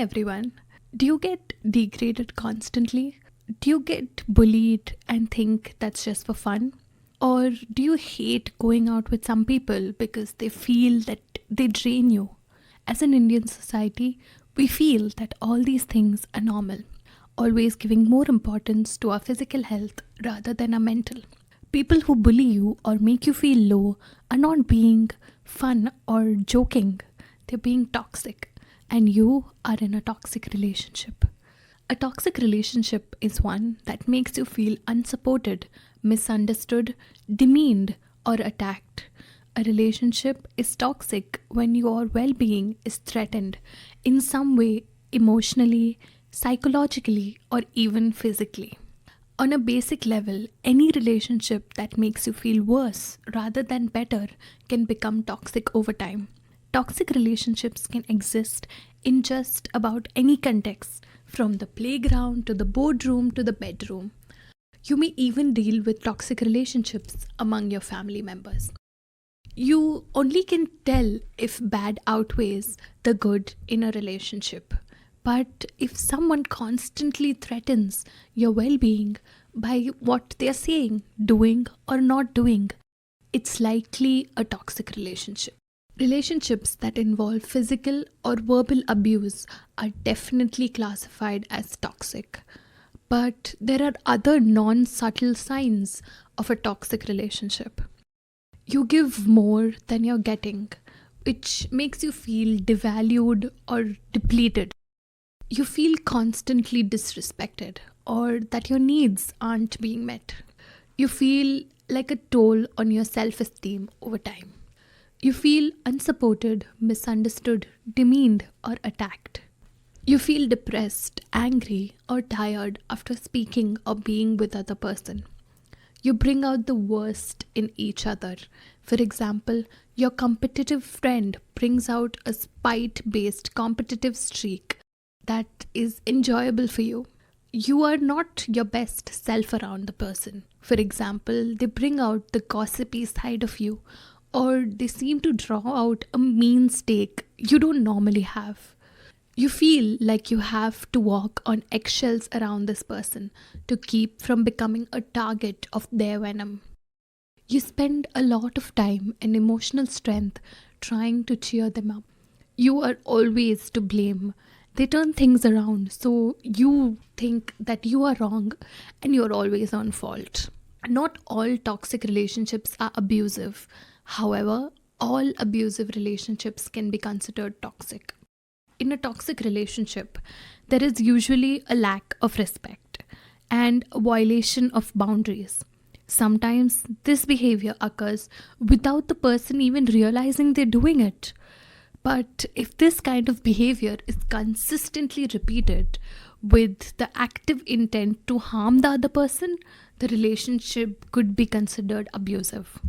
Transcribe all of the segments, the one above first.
everyone. Do you get degraded constantly? Do you get bullied and think that's just for fun? Or do you hate going out with some people because they feel that they drain you? As an Indian society, we feel that all these things are normal, always giving more importance to our physical health rather than our mental. People who bully you or make you feel low are not being fun or joking, they're being toxic, and you are in a toxic relationship. A toxic relationship is one that makes you feel unsupported, misunderstood, demeaned, or attacked. A relationship is toxic when your well being is threatened in some way, emotionally, psychologically, or even physically. On a basic level, any relationship that makes you feel worse rather than better can become toxic over time. Toxic relationships can exist in just about any context, from the playground to the boardroom to the bedroom. You may even deal with toxic relationships among your family members. You only can tell if bad outweighs the good in a relationship. But if someone constantly threatens your well being by what they're saying, doing, or not doing, it's likely a toxic relationship. Relationships that involve physical or verbal abuse are definitely classified as toxic. But there are other non subtle signs of a toxic relationship. You give more than you're getting, which makes you feel devalued or depleted. You feel constantly disrespected or that your needs aren't being met. You feel like a toll on your self-esteem over time. You feel unsupported, misunderstood, demeaned, or attacked. You feel depressed, angry, or tired after speaking or being with other person. You bring out the worst in each other. For example, your competitive friend brings out a spite-based competitive streak that is enjoyable for you. You are not your best self around the person. For example, they bring out the gossipy side of you, or they seem to draw out a mean stake you don't normally have. You feel like you have to walk on eggshells around this person to keep from becoming a target of their venom. You spend a lot of time and emotional strength trying to cheer them up. You are always to blame. They turn things around, so you think that you are wrong and you're always on fault. Not all toxic relationships are abusive. However, all abusive relationships can be considered toxic. In a toxic relationship, there is usually a lack of respect and a violation of boundaries. Sometimes this behavior occurs without the person even realizing they're doing it. But if this kind of behavior is consistently repeated with the active intent to harm the other person, the relationship could be considered abusive.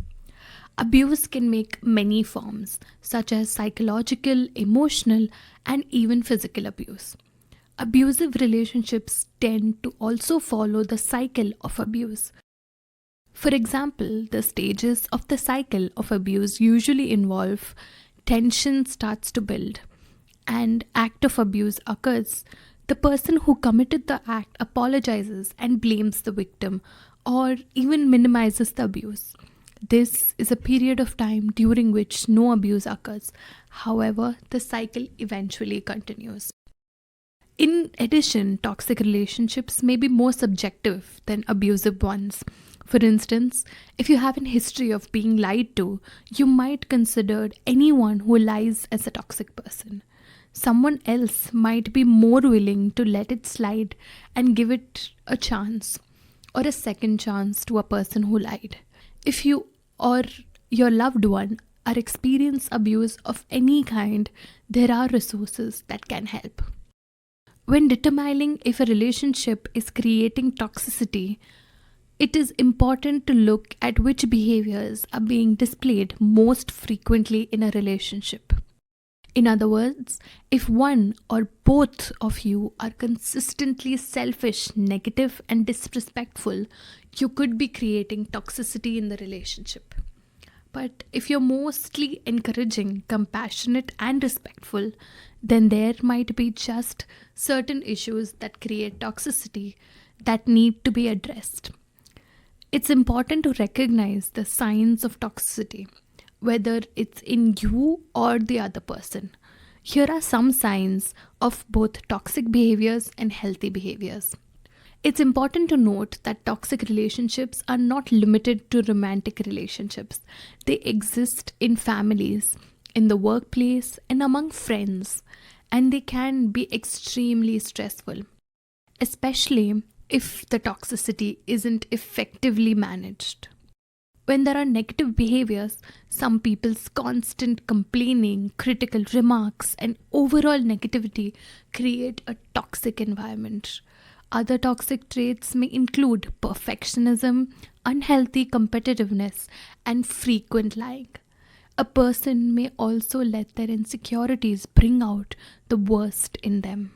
Abuse can make many forms, such as psychological, emotional, and even physical abuse. Abusive relationships tend to also follow the cycle of abuse. For example, the stages of the cycle of abuse usually involve tension starts to build, and act of abuse occurs. The person who committed the act apologizes and blames the victim or even minimizes the abuse. This is a period of time during which no abuse occurs. However, the cycle eventually continues. In addition, toxic relationships may be more subjective than abusive ones. For instance, if you have a history of being lied to, you might consider anyone who lies as a toxic person. Someone else might be more willing to let it slide and give it a chance or a second chance to a person who lied. If you or your loved one are experiencing abuse of any kind, there are resources that can help. When determining if a relationship is creating toxicity, it is important to look at which behaviors are being displayed most frequently in a relationship. In other words, if one or both of you are consistently selfish, negative, and disrespectful, you could be creating toxicity in the relationship. But if you're mostly encouraging, compassionate, and respectful, then there might be just certain issues that create toxicity that need to be addressed. It's important to recognize the signs of toxicity, whether it's in you or the other person. Here are some signs of both toxic behaviors and healthy behaviors. It's important to note that toxic relationships are not limited to romantic relationships. They exist in families, in the workplace, and among friends, and they can be extremely stressful, especially if the toxicity isn't effectively managed. When there are negative behaviors, some people's constant complaining, critical remarks, and overall negativity create a toxic environment. Other toxic traits may include perfectionism, unhealthy competitiveness, and frequent lying. A person may also let their insecurities bring out the worst in them.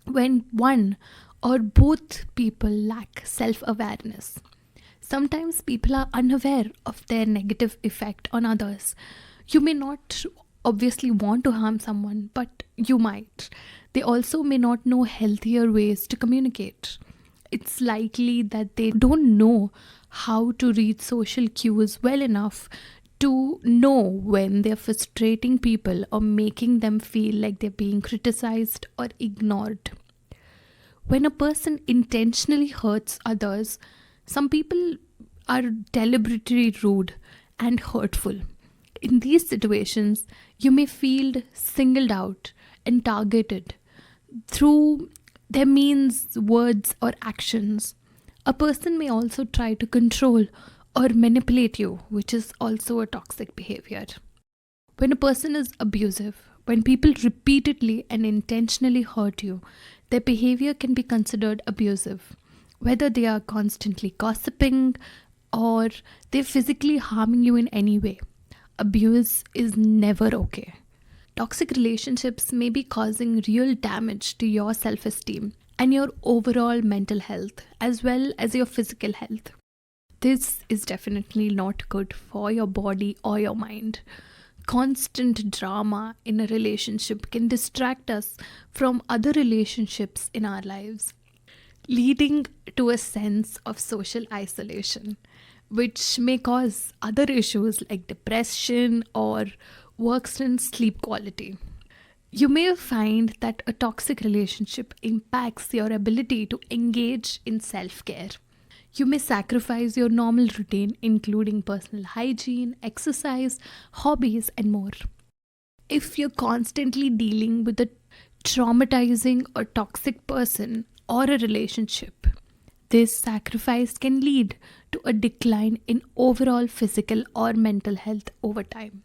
When one or both people lack self awareness, sometimes people are unaware of their negative effect on others. You may not obviously want to harm someone, but you might. They also may not know healthier ways to communicate. It's likely that they don't know how to read social cues well enough to know when they're frustrating people or making them feel like they're being criticized or ignored. When a person intentionally hurts others, some people are deliberately rude and hurtful. In these situations, you may feel singled out and targeted through their means, words, or actions. A person may also try to control or manipulate you, which is also a toxic behavior. When a person is abusive, when people repeatedly and intentionally hurt you, their behavior can be considered abusive. Whether they are constantly gossiping or they're physically harming you in any way, abuse is never okay. Toxic relationships may be causing real damage to your self-esteem and your overall mental health as well as your physical health. This is definitely not good for your body or your mind. Constant drama in a relationship can distract us from other relationships in our lives, leading to a sense of social isolation, which may cause other issues like depression or worsen sleep quality. You may find that a toxic relationship impacts your ability to engage in self-care. You may sacrifice your normal routine, including personal hygiene, exercise, hobbies, and more. If you're constantly dealing with a traumatizing or toxic person or a relationship, this sacrifice can lead to a decline in overall physical or mental health over time.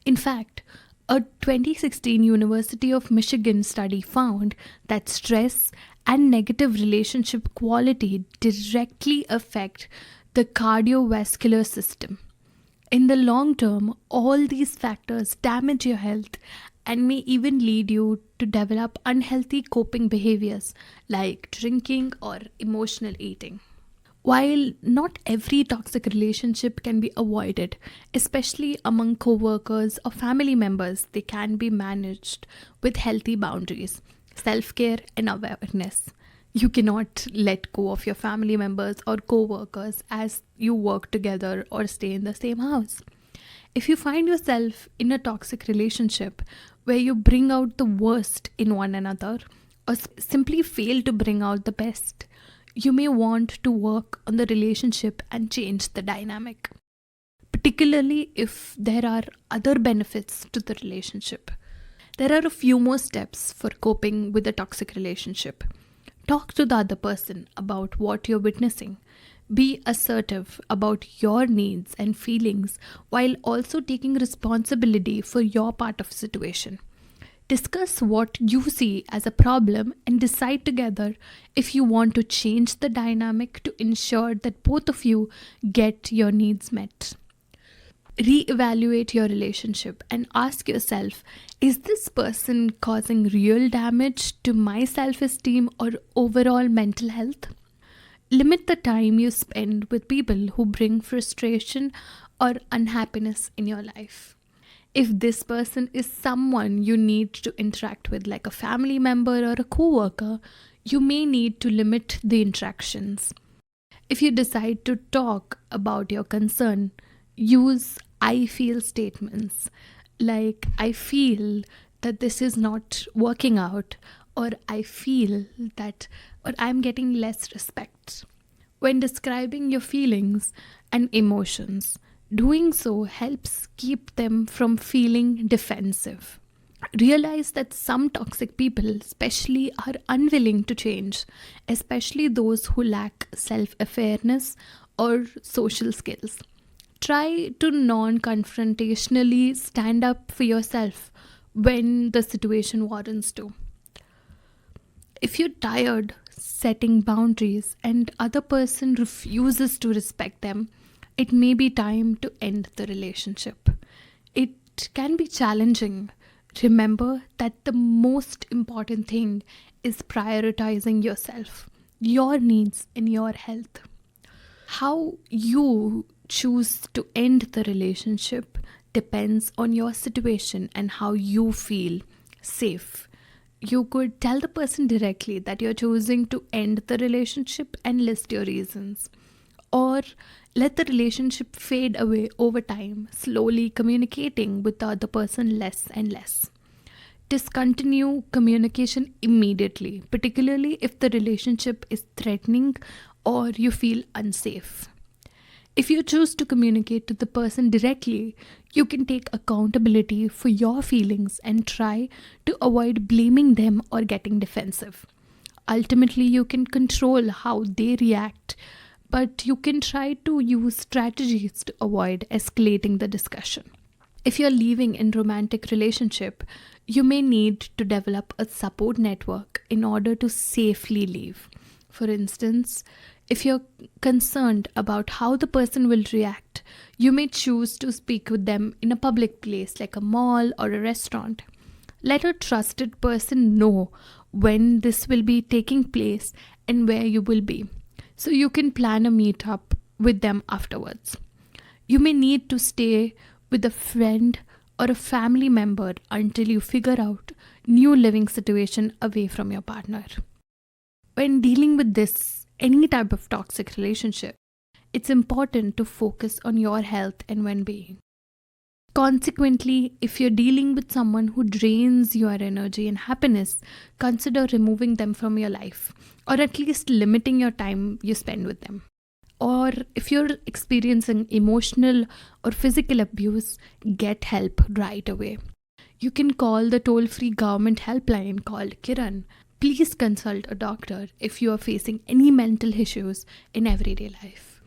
In fact, a 2016 University of Michigan study found that stress and negative relationship quality directly affect the cardiovascular system. In the long term, all these factors damage your health and may even lead you to develop unhealthy coping behaviors like drinking or emotional eating. While not every toxic relationship can be avoided, especially among co-workers or family members, they can be managed with healthy boundaries, self-care, and awareness. You cannot let go of your family members or co-workers as you work together or stay in the same house. If you find yourself in a toxic relationship where you bring out the worst in one another or simply fail to bring out the best, you may want to work on the relationship and change the dynamic, particularly if there are other benefits to the relationship. There are a few more steps for coping with a toxic relationship. Talk to the other person about what you're witnessing. Be assertive about your needs and feelings while also taking responsibility for your part of the situation. Discuss what you see as a problem and decide together if you want to change the dynamic to ensure that both of you get your needs met. Reevaluate your relationship and ask yourself, is this person causing real damage to my self-esteem or overall mental health? Limit the time you spend with people who bring frustration or unhappiness in your life. If this person is someone you need to interact with, like a family member or a coworker, you may need to limit the interactions. If you decide to talk about your concern, use I feel statements like I feel that this is not working out, or I feel that, or I'm getting less respect. When describing your feelings and emotions, doing so helps keep them from feeling defensive. Realize that some toxic people, especially, are unwilling to change, especially those who lack self awareness or social skills. Try to non confrontationally stand up for yourself when the situation warrants to. If you're tired setting boundaries and other person refuses to respect them, it may be time to end the relationship. It can be challenging. Remember that the most important thing is prioritizing yourself, your needs, and your health. How you choose to end the relationship depends on your situation and how you feel safe. You could tell the person directly that you're choosing to end the relationship and list your reasons. Or let the relationship fade away over time, slowly communicating with the other person less and less. Discontinue communication immediately, particularly if the relationship is threatening or you feel unsafe. If you choose to communicate to the person directly, you can take accountability for your feelings and try to avoid blaming them or getting defensive. Ultimately, you can control how they react, but you can try to use strategies to avoid escalating the discussion. If you're leaving in romantic relationship, you may need to develop a support network in order to safely leave. For instance, if you're concerned about how the person will react, you may choose to speak with them in a public place like a mall or a restaurant. Let a trusted person know when this will be taking place and where you will be, so you can plan a meetup with them afterwards. You may need to stay with a friend or a family member until you figure out new living situation away from your partner. When dealing with any type of toxic relationship, it's important to focus on your health and well-being. Consequently, if you're dealing with someone who drains your energy and happiness, consider removing them from your life, or at least limiting your time you spend with them. Or if you're experiencing emotional or physical abuse, get help right away. You can call the toll-free government helpline called Kiran. Please consult a doctor if you are facing any mental issues in everyday life.